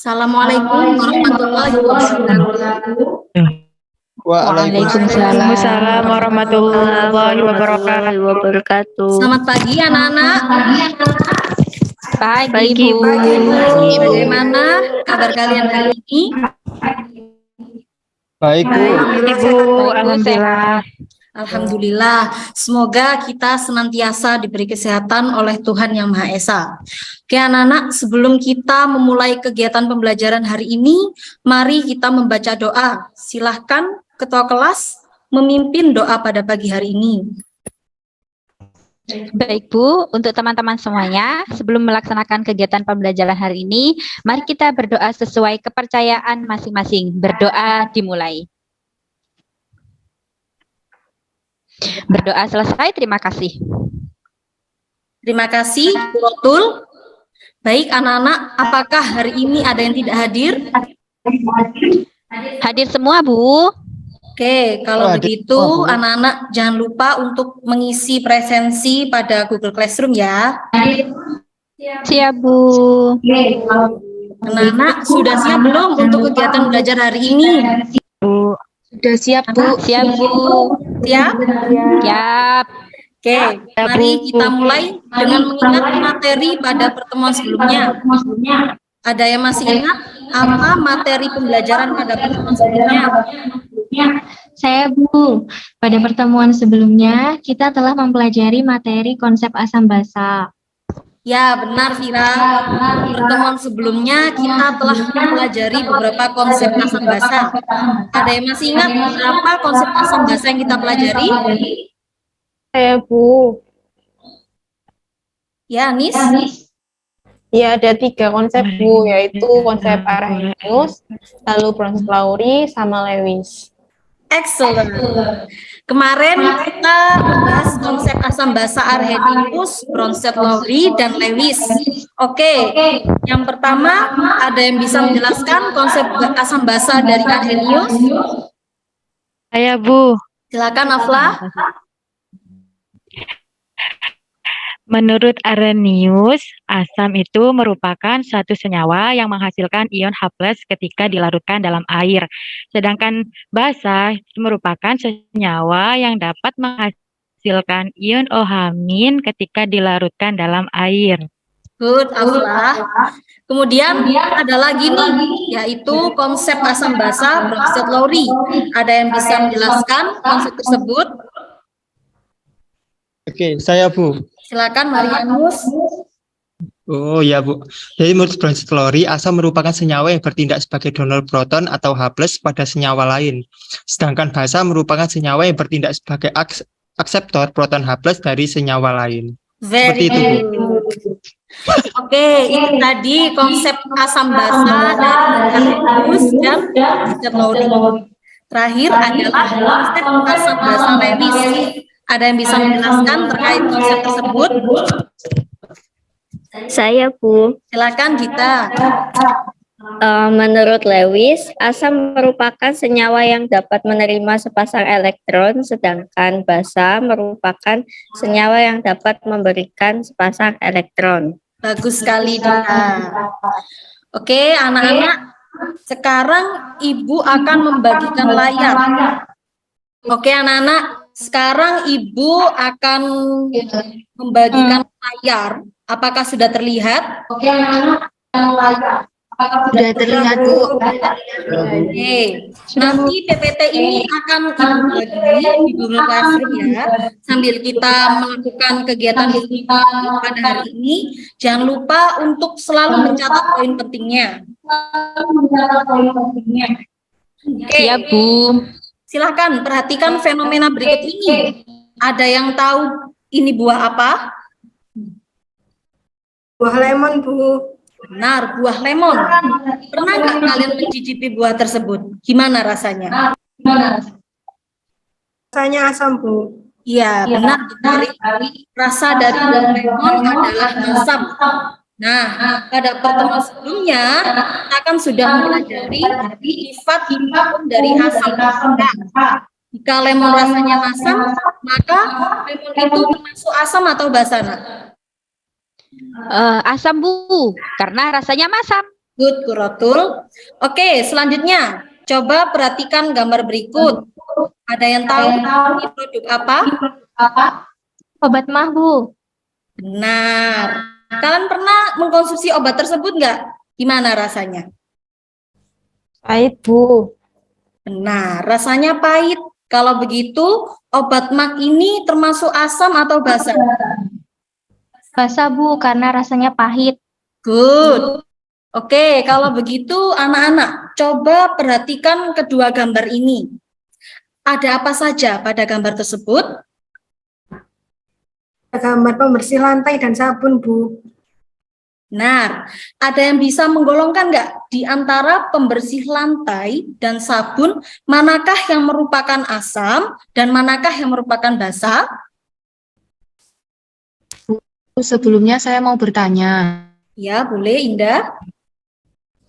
Assalamualaikum warahmatullahi wabarakatuh. Waalaikumsalam warahmatullahi wabarakatuh. Selamat pagi anak-anak. Pagi, Bu. Bagaimana kabar kalian hari ini? Baik, Bu. Ibu, alhamdulillah. Alhamdulillah. Semoga kita senantiasa diberi kesehatan oleh Tuhan Yang Maha Esa. Oke anak-anak, sebelum kita memulai kegiatan pembelajaran hari ini, mari kita membaca doa. Silahkan Ketua Kelas memimpin doa pada pagi hari ini. Baik, Bu. Untuk teman-teman semuanya, sebelum melaksanakan kegiatan pembelajaran hari ini, mari kita berdoa sesuai kepercayaan masing-masing. Berdoa dimulai. Berdoa selesai, terima kasih. Terima kasih, Bu Rotul. Baik anak-anak, apakah hari ini ada yang tidak hadir? Hadir semua, Bu. Oke, kalau begitu anak-anak jangan lupa untuk mengisi presensi pada Google Classroom ya. Siap, Bu. Anak-anak sudah siap belum untuk kegiatan belajar hari ini? Sudah siap, Bu. Siap, Bu. Siap? Siap. Oke, mari kita mulai dengan mengingat materi pada pertemuan sebelumnya. Ada yang masih ingat apa materi pembelajaran pada pertemuan sebelumnya? Saya, Bu. Pada pertemuan sebelumnya, kita telah mempelajari materi konsep asam basa. Ya, benar, Vira. Pertemuan sebelumnya kita telah mempelajari beberapa konsep asam basa. Ada yang masih ingat apa konsep asam basa yang kita pelajari? Saya, Bu. Ya, Nis? Ya, ada 3 konsep, Bu, yaitu konsep Arrhenius, lalu Bronsted-Lowry, sama Lewis. Excellent. Kemarin kita membahas konsep asam basa Arrhenius, Bronsted-Lowry, dan Lewis. Oke, yang pertama ada yang bisa menjelaskan konsep asam basa dari Arrhenius? Saya, Bu. Silakan, Afla. Menurut Arrhenius, asam itu merupakan suatu senyawa yang menghasilkan ion H+ ketika dilarutkan dalam air. Sedangkan basa merupakan senyawa yang dapat menghasilkan ion OH- ketika dilarutkan dalam air. Good, Afla. Kemudian ada lagi nih, yaitu konsep asam basa Bronsted-Lowry. Ada yang bisa menjelaskan konsep tersebut? Oke, saya, Bu. Silakan, Marianus. Oh ya, Bu. Jadi menurut Bronsted-Lowry, asam merupakan senyawa yang bertindak sebagai donor proton atau H+ pada senyawa lain. Sedangkan basa merupakan senyawa yang bertindak sebagai akseptor proton H+ dari senyawa lain. Very Seperti itu, Bu. good. Oke, itu tadi konsep asam basa dari Arrhenius dan Bronsted-Lowry. Terakhir adalah konsep asam basa Lewis. Ada yang bisa menjelaskan terkait konsep tersebut? Saya, Bu. Silakan, Gita. Menurut Lewis, asam merupakan senyawa yang dapat menerima sepasang elektron, sedangkan basa merupakan senyawa yang dapat memberikan sepasang elektron. Bagus sekali, Gita. Oke, anak-anak. Sekarang Ibu akan membagikan layar. Oke, anak-anak. Sekarang Ibu akan membagikan layar. Apakah sudah terlihat? Oke, anak-anak. Sudah terlihat, Bu. Oke, nanti PPT ini akan Ibu bagi di Google Classroom ya. Sambil kita melakukan kegiatan kita pada hari ini, jangan lupa untuk selalu mencatat poin pentingnya. Oke, Siap, Bu. silahkan perhatikan fenomena berikut ini. Ada yang tahu ini buah apa? Buah lemon, Bu. Benar, buah lemon. Pernah nggak kalian mencicipi buah tersebut? Gimana rasanya? Rasanya asam, Bu. Iya, benar. Rasa dari buah lemon adalah asam. Nah, pada pertemuan sebelumnya, kita kan sudah mempelajari sifat dari asam. Jika lemon rasanya asam, maka lemon itu termasuk asam atau basa, Nak? Asam, Bu. Karena rasanya masam. Good, Kuratul. Oke, selanjutnya coba perhatikan gambar berikut. Ada yang tahu ini produk apa? Obat mah, Bu. Benar. Kalian pernah mengkonsumsi obat tersebut nggak? Gimana rasanya? Pahit, Bu. Benar, rasanya pahit. Kalau begitu, obat mak ini termasuk asam atau basa? Basa, Bu, karena rasanya pahit. Good. Oke, kalau begitu anak-anak, coba perhatikan kedua gambar ini. Ada apa saja pada gambar tersebut? Gambar pembersih lantai dan sabun, Bu. Nah, ada yang bisa menggolongkan nggak di antara pembersih lantai dan sabun, manakah yang merupakan asam dan manakah yang merupakan basa? Sebelumnya saya mau bertanya, Ya, boleh, Indah.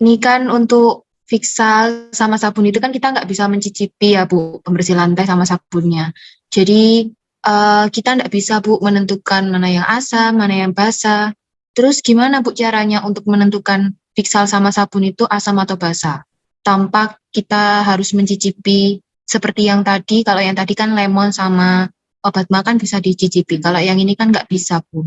ini kan untuk Fixal sama sabun itu kan kita nggak bisa mencicipi ya Bu, pembersih lantai sama sabunnya. Jadi kita nggak bisa Bu menentukan mana yang asam, mana yang basa. Terus gimana Bu caranya untuk menentukan Fixal sama sabun itu asam atau basa? Tanpa kita harus mencicipi seperti yang tadi, kalau yang tadi kan lemon sama obat makan bisa dicicipi. Kalau yang ini kan nggak bisa Bu.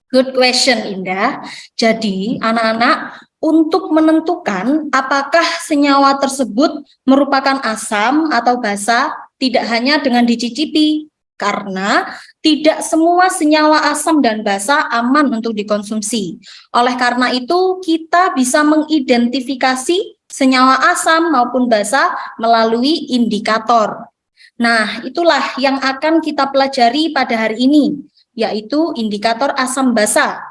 Good question, Indah. Jadi, anak-anak, untuk menentukan apakah senyawa tersebut merupakan asam atau basa, tidak hanya dengan dicicipi, karena tidak semua senyawa asam dan basa aman untuk dikonsumsi. Oleh karena itu, kita bisa mengidentifikasi senyawa asam maupun basa melalui indikator. Nah, itulah yang akan kita pelajari pada hari ini, yaitu indikator asam basa.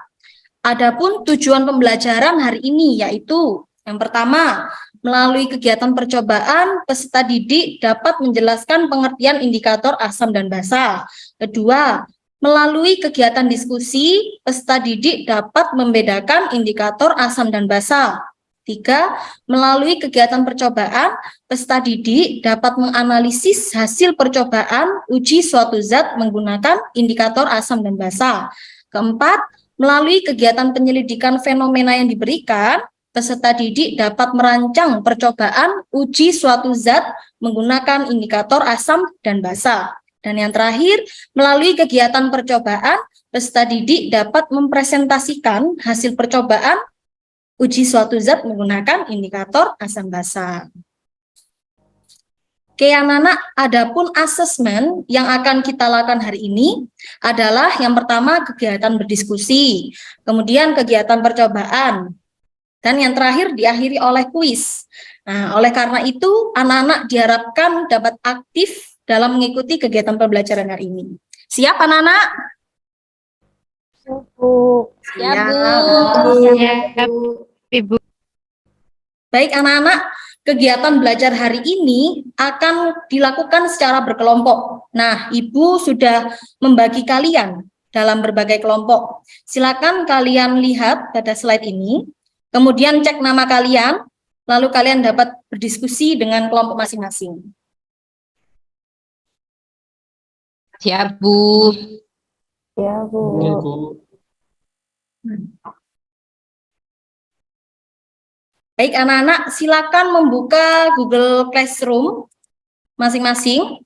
Adapun tujuan pembelajaran hari ini yaitu yang pertama, melalui kegiatan percobaan, peserta didik dapat menjelaskan pengertian indikator asam dan basa. Kedua, melalui kegiatan diskusi, peserta didik dapat membedakan indikator asam dan basa. Tiga, melalui kegiatan percobaan, peserta didik dapat menganalisis hasil percobaan uji suatu zat menggunakan indikator asam dan basa. Keempat, melalui kegiatan penyelidikan fenomena yang diberikan, peserta didik dapat merancang percobaan uji suatu zat menggunakan indikator asam dan basa. Dan yang terakhir, melalui kegiatan percobaan, peserta didik dapat mempresentasikan hasil percobaan uji suatu zat menggunakan indikator asam basa. Oke, anak-anak, adapun asesmen yang akan kita lakukan hari ini adalah yang pertama kegiatan berdiskusi, kemudian kegiatan percobaan, dan yang terakhir diakhiri oleh kuis. Nah, oleh karena itu, anak-anak diharapkan dapat aktif dalam mengikuti kegiatan pembelajaran hari ini. Siap, anak-anak? Ya, Bu. Siap, Ibu. Baik, anak-anak, kegiatan belajar hari ini akan dilakukan secara berkelompok. Nah, Ibu sudah membagi kalian dalam berbagai kelompok. Silakan kalian lihat pada slide ini, kemudian cek nama kalian, lalu kalian dapat berdiskusi dengan kelompok masing-masing. Siap, Bu. Ya, Bu. Oke, Bu. Baik, anak-anak, silakan membuka Google Classroom masing-masing.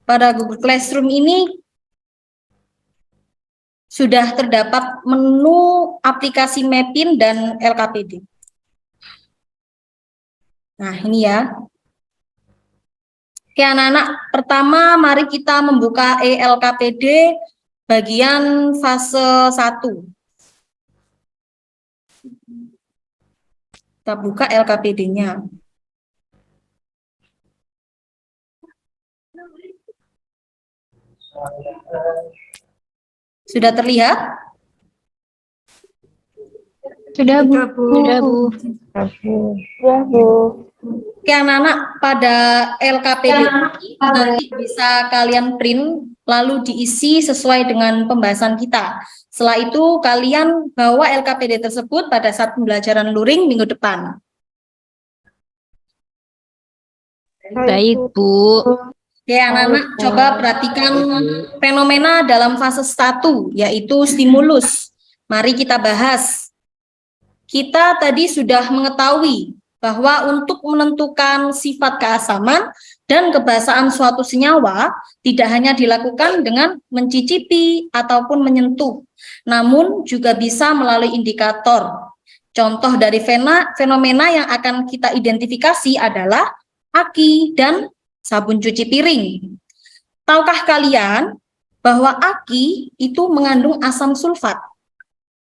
Pada Google Classroom ini sudah terdapat menu aplikasi Mapping dan LKPD. Nah, ini ya. Oke, anak-anak, pertama mari kita membuka ELKPD bagian fase 1. Kita buka LKPD-nya. Sudah terlihat? Sudah, Bu. Sudah, Bu. Ya, Bu. Oke, anak-anak, pada LKPD ini nanti bisa kalian print lalu diisi sesuai dengan pembahasan kita. Setelah itu kalian bawa LKPD tersebut pada saat pembelajaran luring minggu depan. Baik, Bu. Oke, anak-anak, coba perhatikan fenomena dalam fase 1, yaitu stimulus. Mari kita bahas. Kita tadi sudah mengetahui bahwa untuk menentukan sifat keasaman dan kebasaan suatu senyawa tidak hanya dilakukan dengan mencicipi ataupun menyentuh, namun juga bisa melalui indikator. Contoh dari fenomena yang akan kita identifikasi adalah aki dan sabun cuci piring. Tahukah kalian bahwa aki itu mengandung asam sulfat?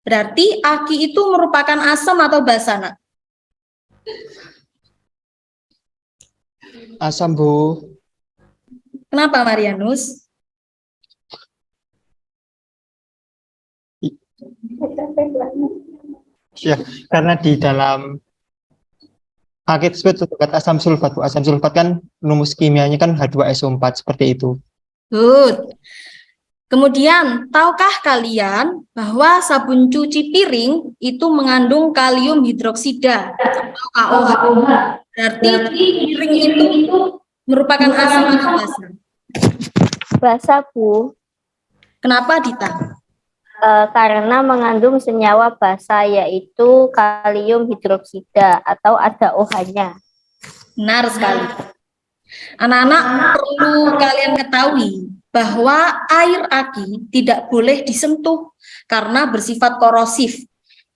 Berarti aki itu merupakan asam atau basa, Nak? Asam, Bu. Kenapa, Marianus? Ya, karena di dalam aki tersebut terdapat asam sulfat, Bu. Asam sulfat kan rumus kimianya kan H2SO4 seperti itu. Good. Kemudian, tahukah kalian bahwa sabun cuci piring itu mengandung kalium hidroksida atau KOH? Berarti piring itu merupakan asam atau basa? Basa, Bu. Kenapa, Dita? Karena mengandung senyawa basa yaitu kalium hidroksida atau ada OH-nya. Benar sekali. Anak-anak perlu kalian ketahui bahwa air aki tidak boleh disentuh karena bersifat korosif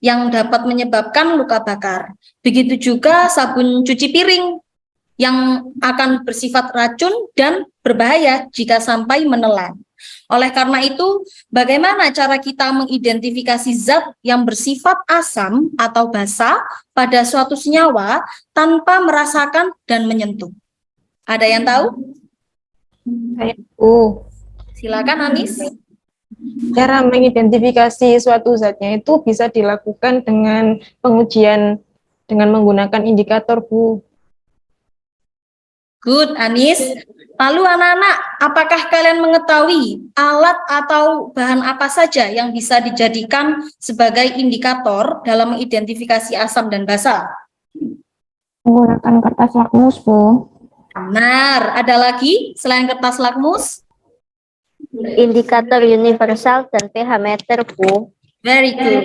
yang dapat menyebabkan luka bakar. Begitu juga sabun cuci piring yang akan bersifat racun dan berbahaya jika sampai menelan. Oleh karena itu, bagaimana cara kita mengidentifikasi zat yang bersifat asam atau basa pada suatu senyawa tanpa merasakan dan menyentuh? Ada yang tahu? Silakan, Anis. Cara mengidentifikasi suatu zatnya itu bisa dilakukan dengan pengujian dengan menggunakan indikator, Bu. Good, Anis. Lalu anak-anak, apakah kalian mengetahui alat atau bahan apa saja yang bisa dijadikan sebagai indikator dalam mengidentifikasi asam dan basa? Menggunakan kertas lakmus, Bu. Benar. Ada lagi selain kertas lakmus? Indikator universal dan pH meter, Bu. Very good.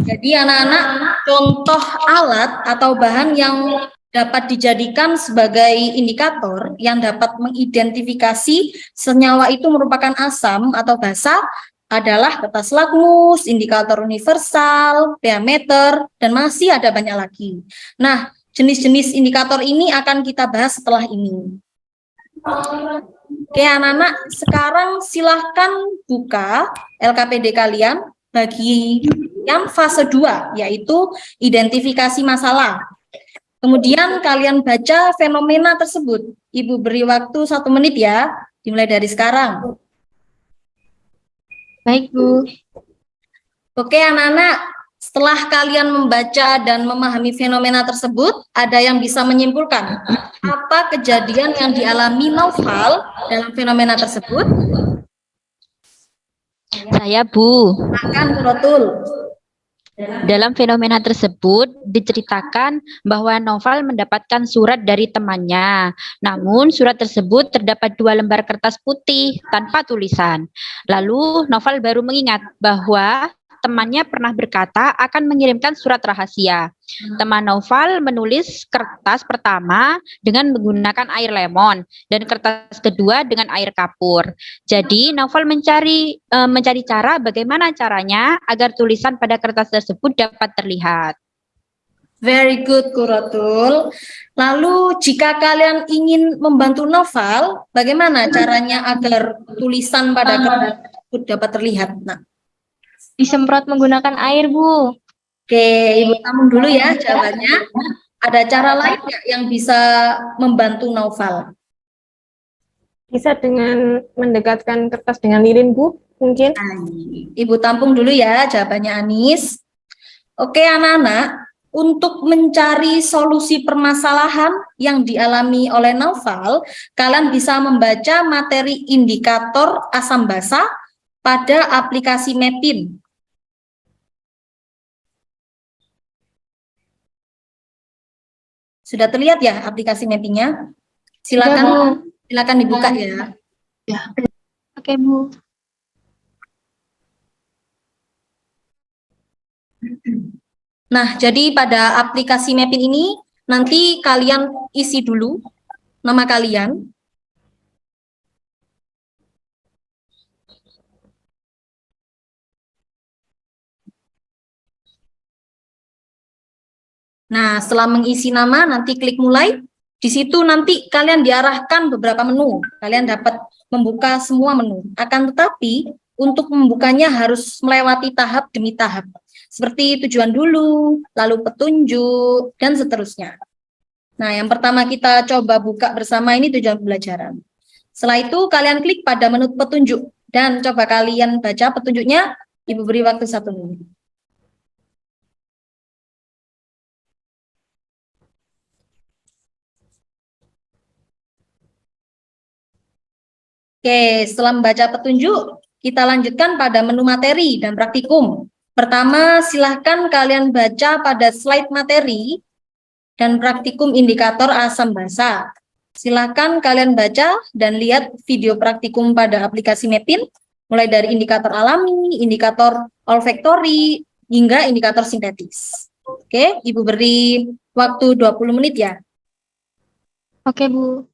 Jadi anak-anak, contoh alat atau bahan yang dapat dijadikan sebagai indikator yang dapat mengidentifikasi senyawa itu merupakan asam atau basa adalah kertas lakmus, indikator universal, pH meter, dan masih ada banyak lagi. Nah, jenis-jenis indikator ini akan kita bahas setelah ini. Oke, anak-anak, sekarang silahkan buka LKPD kalian bagi yang fase 2, yaitu identifikasi masalah. Kemudian kalian baca fenomena tersebut. Ibu beri waktu 1 menit ya, dimulai dari sekarang. Baik, Bu. Oke, anak-anak, setelah kalian membaca dan memahami fenomena tersebut, ada yang bisa menyimpulkan apa kejadian yang dialami Naufal dalam fenomena tersebut? Saya, Bu. Akan Rotul. Dalam fenomena tersebut diceritakan bahwa Noval mendapatkan surat dari temannya. Namun surat tersebut terdapat 2 lembar kertas putih tanpa tulisan. Lalu Noval baru mengingat bahwa temannya pernah berkata akan mengirimkan surat rahasia. Teman Noval menulis kertas pertama dengan menggunakan air lemon dan kertas kedua dengan air kapur. Jadi Noval mencari cara bagaimana caranya agar tulisan pada kertas tersebut dapat terlihat. Very good, Kuratul. Lalu jika kalian ingin membantu Noval, bagaimana caranya agar tulisan pada kertas tersebut dapat terlihat? Nah, Disemprot menggunakan air, Bu. oke, Ibu tampung dulu ya jawabannya. Ada cara lain nggak yang bisa membantu Noval? Bisa dengan mendekatkan kertas dengan lilin, Bu, mungkin. Ibu tampung dulu ya jawabannya Anis. Oke, anak-anak, untuk mencari solusi permasalahan yang dialami oleh Noval, kalian bisa membaca materi indikator asam basa pada aplikasi Mapin. Sudah terlihat ya aplikasi mappingnya? Silakan dibuka ya. Oke, Bu. Nah, jadi pada aplikasi Mapping ini nanti kalian isi dulu nama kalian. Nah, setelah mengisi nama, nanti klik mulai. Di situ nanti kalian diarahkan beberapa menu. Kalian dapat membuka semua menu. Akan tetapi, untuk membukanya harus melewati tahap demi tahap. Seperti tujuan dulu, lalu petunjuk, dan seterusnya. Nah, yang pertama kita coba buka bersama ini tujuan pembelajaran. Setelah itu, kalian klik pada menu petunjuk. Dan coba kalian baca petunjuknya, Ibu beri waktu 1 menit. Oke, setelah membaca petunjuk, kita lanjutkan pada menu materi dan praktikum. Pertama, silahkan kalian baca pada slide materi dan praktikum indikator asam basa. Silahkan kalian baca dan lihat video praktikum pada aplikasi Mapping, mulai dari indikator alami, indikator olfaktori, hingga indikator sintetis. Oke, Ibu beri waktu 20 menit ya. Oke, Bu.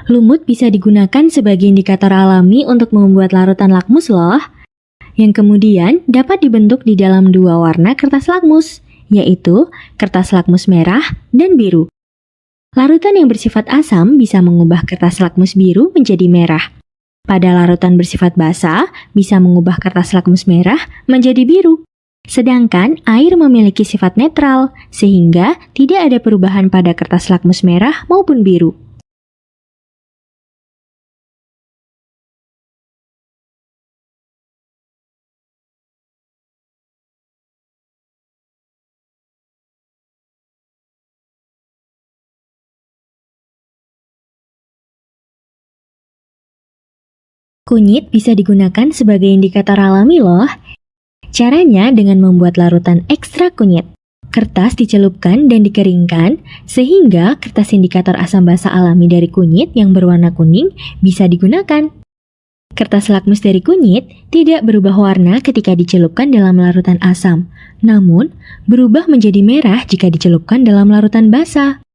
Lumut bisa digunakan sebagai indikator alami untuk membuat larutan lakmus loh, yang kemudian dapat dibentuk di dalam 2 warna kertas lakmus, yaitu kertas lakmus merah dan biru. Larutan yang bersifat asam bisa mengubah kertas lakmus biru menjadi merah. Pada larutan bersifat basa, bisa mengubah kertas lakmus merah menjadi biru. Sedangkan air memiliki sifat netral, sehingga tidak ada perubahan pada kertas lakmus merah maupun biru. Kunyit bisa digunakan sebagai indikator alami loh. Caranya dengan membuat larutan ekstra kunyit. Kertas dicelupkan dan dikeringkan sehingga kertas indikator asam basa alami dari kunyit yang berwarna kuning bisa digunakan. Kertas lakmus dari kunyit tidak berubah warna ketika dicelupkan dalam larutan asam, namun berubah menjadi merah jika dicelupkan dalam larutan basa.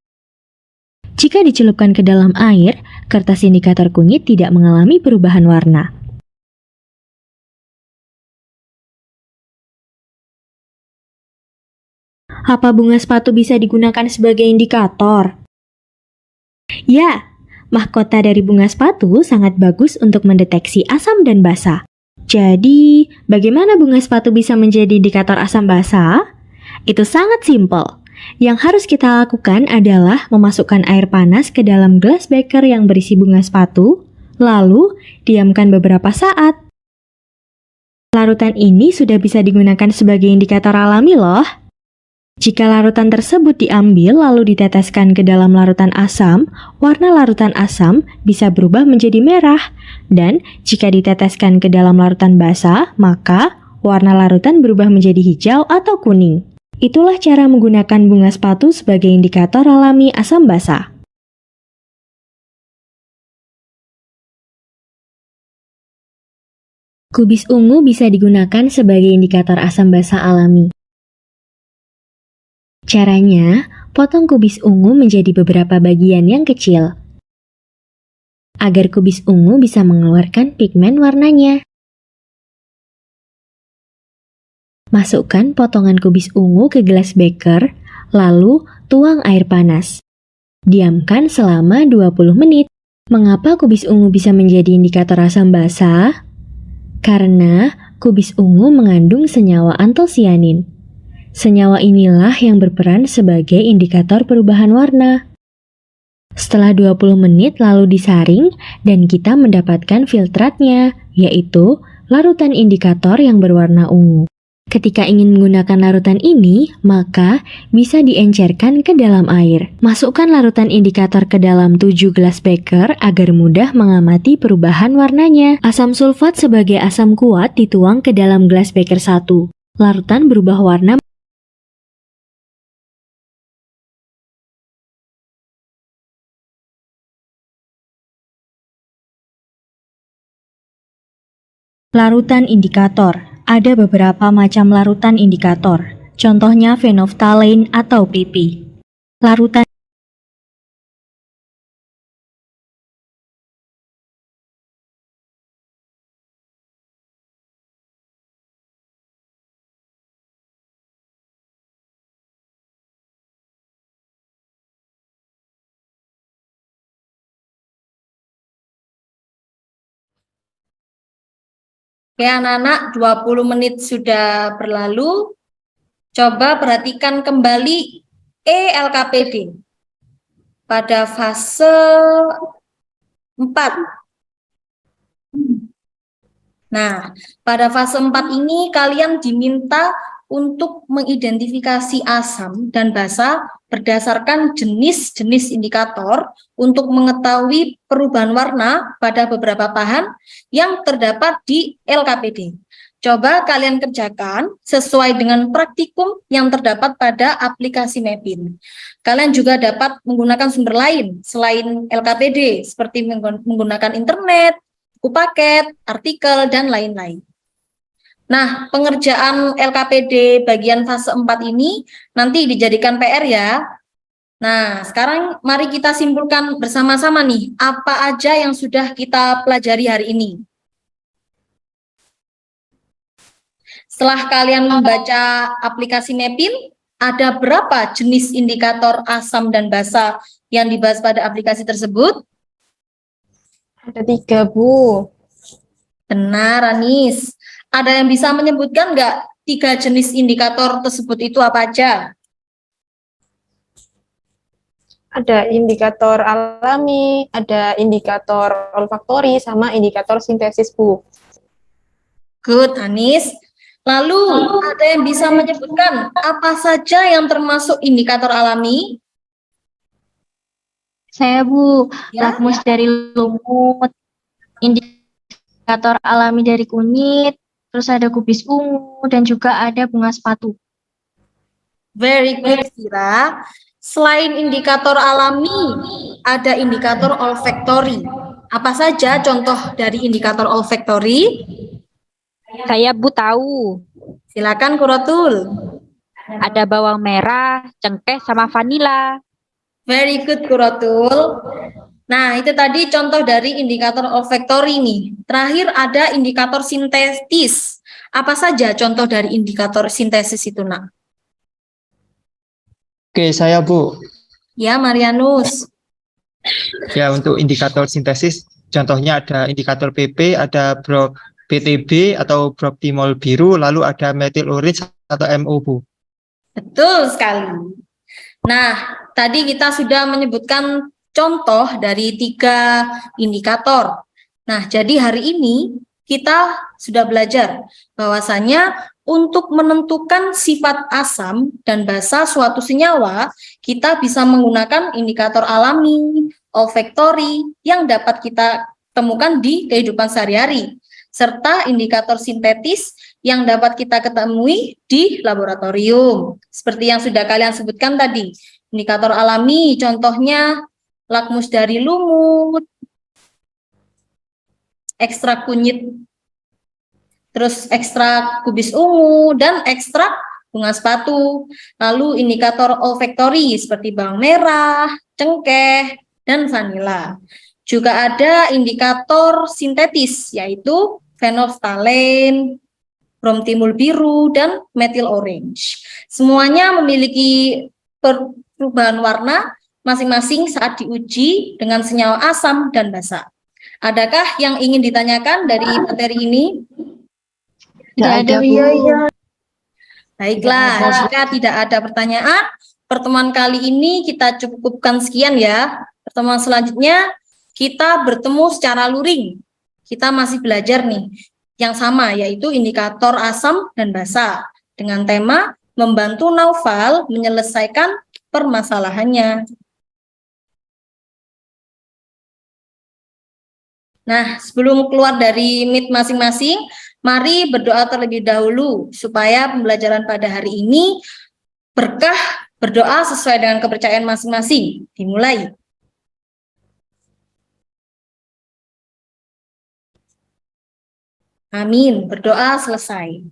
Jika dicelupkan ke dalam air, kertas indikator kunyit tidak mengalami perubahan warna. Apa bunga sepatu bisa digunakan sebagai indikator? Ya, mahkota dari bunga sepatu sangat bagus untuk mendeteksi asam dan basa. Jadi, bagaimana bunga sepatu bisa menjadi indikator asam basa? Itu sangat simpel. Yang harus kita lakukan adalah memasukkan air panas ke dalam gelas beker yang berisi bunga sepatu, lalu diamkan beberapa saat. Larutan ini sudah bisa digunakan sebagai indikator alami loh. Jika larutan tersebut diambil lalu diteteskan ke dalam larutan asam, warna larutan asam bisa berubah menjadi merah. Dan jika diteteskan ke dalam larutan basa, maka warna larutan berubah menjadi hijau atau kuning. Itulah cara menggunakan bunga sepatu sebagai indikator alami asam basa. Kubis ungu bisa digunakan sebagai indikator asam basa alami. Caranya, potong kubis ungu menjadi beberapa bagian yang kecil, agar kubis ungu bisa mengeluarkan pigmen warnanya. Masukkan potongan kubis ungu ke gelas beker, lalu tuang air panas. Diamkan selama 20 menit. Mengapa kubis ungu bisa menjadi indikator asam basa? Karena kubis ungu mengandung senyawa antosianin. Senyawa inilah yang berperan sebagai indikator perubahan warna. Setelah 20 menit lalu disaring dan kita mendapatkan filtratnya, yaitu larutan indikator yang berwarna ungu. Ketika ingin menggunakan larutan ini, maka bisa diencerkan ke dalam air. Masukkan larutan indikator ke dalam 7 gelas beker agar mudah mengamati perubahan warnanya. Asam sulfat sebagai asam kuat dituang ke dalam gelas beker 1. Larutan berubah warna. Larutan indikator. Ada beberapa macam larutan indikator. Contohnya phenolphthalein atau PP. Larutan Oke anak-anak, 20 menit sudah berlalu. Coba perhatikan kembali ELKPD pada fase 4. Nah, pada fase 4 ini kalian diminta untuk mengidentifikasi asam dan basa berdasarkan jenis-jenis indikator untuk mengetahui perubahan warna pada beberapa bahan yang terdapat di LKPD. Coba kalian kerjakan sesuai dengan praktikum yang terdapat pada aplikasi Mapin. Kalian juga dapat menggunakan sumber lain selain LKPD, seperti menggunakan internet, buku paket, artikel, dan lain-lain. Nah, pengerjaan LKPD bagian fase 4 ini nanti dijadikan PR ya. Nah, sekarang mari kita simpulkan bersama-sama nih, apa aja yang sudah kita pelajari hari ini. Setelah kalian membaca aplikasi Mapin, ada berapa jenis indikator asam dan basa yang dibahas pada aplikasi tersebut? Ada 3, Bu. Benar, Anis. Ada yang bisa menyebutkan nggak 3 jenis indikator tersebut itu apa aja? Ada indikator alami, ada indikator olfaktori, sama indikator sintesis, Bu. Good, Anis. Lalu, ada yang bisa menyebutkan apa saja yang termasuk indikator alami? Saya, Bu, Ya. lakmus dari lumut, indikator alami dari kunyit, terus ada kubis ungu, dan juga ada bunga sepatu. Very good, Sira. Selain indikator alami, ada indikator olfaktori. Apa saja contoh dari indikator olfaktori? Saya Bu tahu. Silakan Kurotul. Ada bawang merah, cengkeh, sama vanila. Very good, Kurotul. Nah, itu tadi contoh dari indikator olfaktori nih. Terakhir ada indikator sintetis. Apa saja contoh dari indikator sintesis itu, Nak? Oke, saya Bu. Ya, Marianus. Ya, untuk indikator sintesis, contohnya ada indikator PP, ada BTB atau broktimol biru, lalu ada metil urin atau MO, Bu. Betul sekali. Nah, tadi kita sudah menyebutkan contoh dari 3 indikator. Nah, jadi hari ini kita sudah belajar bahwasanya untuk menentukan sifat asam dan basa suatu senyawa, kita bisa menggunakan indikator alami, olfaktori yang dapat kita temukan di kehidupan sehari-hari, serta indikator sintetis yang dapat kita ketemui di laboratorium. Seperti yang sudah kalian sebutkan tadi, indikator alami contohnya lakmus dari lumut, ekstrak kunyit, terus ekstrak kubis ungu, dan ekstrak bunga sepatu. Lalu indikator olfaktori seperti bawang merah, cengkeh, dan vanila. Juga ada indikator sintetis, yaitu fenolftalen, bromtimul biru, dan metil orange. Semuanya memiliki perubahan warna masing-masing saat diuji dengan senyawa asam dan basa. Adakah yang ingin ditanyakan dari materi ini? Tidak ada, Bu. Baiklah, jika tidak ada pertanyaan, pertemuan kali ini kita cukupkan sekian ya. Pertemuan selanjutnya kita bertemu secara luring. Kita masih belajar nih yang sama, yaitu indikator asam dan basa dengan tema membantu Naufal menyelesaikan permasalahannya. Nah, sebelum keluar dari meet masing-masing, mari berdoa terlebih dahulu supaya pembelajaran pada hari ini berkah, berdoa sesuai dengan kepercayaan masing-masing. Dimulai. Amin. Berdoa selesai.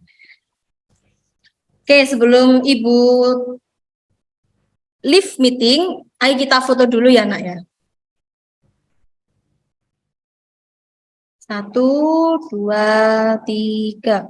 Oke, sebelum Ibu leave meeting, ayo kita foto dulu ya, Nak ya. 1, 2, 3.